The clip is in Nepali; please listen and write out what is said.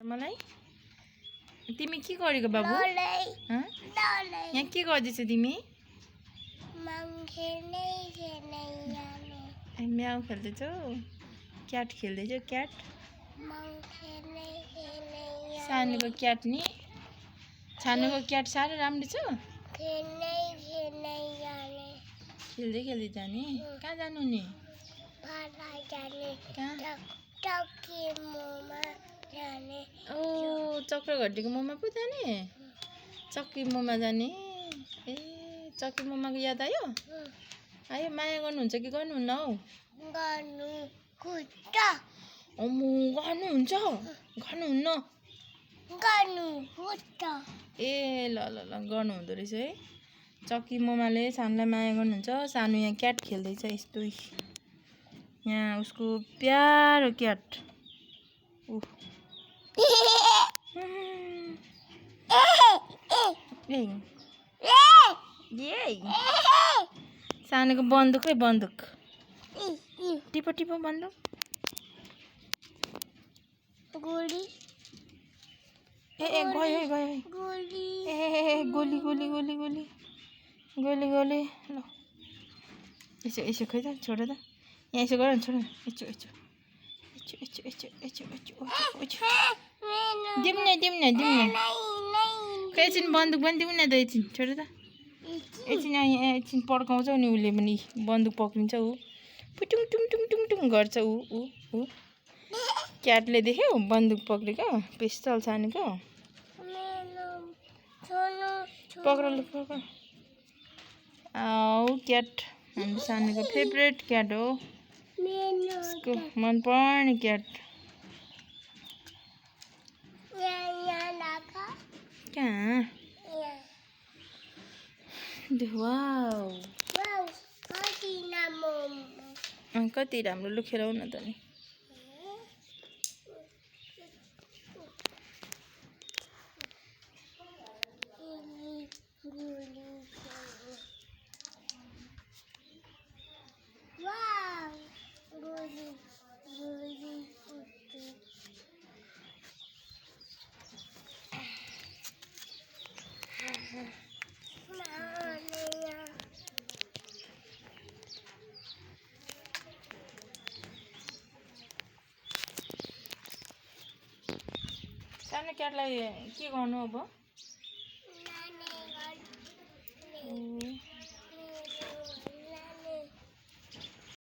मलाई तिमी के गरेको बाबु यहाँ के गर्दैछौ तिमी म्याउ खेल्दैछौ क्याट खेल्दैछौ क्याट सानोको क्याट नि सानोको क्याट साह्रै राम्रो छ खेल्दै खेल्दै जाने कहाँ जानु नि ओ चक्रघट्टीको मोमो पो जाने चक्की मोमो जाने ए चक्की मोमोको याद आयो आयो माया गर्नुहुन्छ कि गर्नुहुन्न हौ अम्मो गर्नुहुन्छ गर्नुहुन्न ए ल ल ल गर्नु हुँदो रहेछ है चक्की मोमाले सानोलाई माया गर्नुहुन्छ सानो यहाँ क्याट खेल्दैछ यस्तो यहाँ उसको प्यारो क्याट सानोको बन्दुक है बन्दुक टिपो टिपो बन्दुक ए गयो है गयो है ए गोली गोली गोली गोली गोली गोली ल यसो यसो खै त छोड त यहाँ यसो गर न छोड न यचो यचो यचो यचो यचो यचो यचो दिउँ न खै एकछिन बन्दुक पनि दिउँ न त एकछिन छोड त एकछिन एकछिन पड्काउँछ नि उसले पनि बन्दुक पक्रिन्छ ऊ पुटुङ टुङ टुङ टुङ टुङ गर्छ ऊ क्याटले देख्यौ बन्दुक पक्रेको पिस्तल सानेको पक्र ल पक्र आऊ क्याट हाम्रो सानेको फेभरेट क्याट हो उसको मनपर्ने क्याट कहाँ वाउ कति राम्रो लु खेलाउ न त नि सानो क्याटलाई के गर्नु अब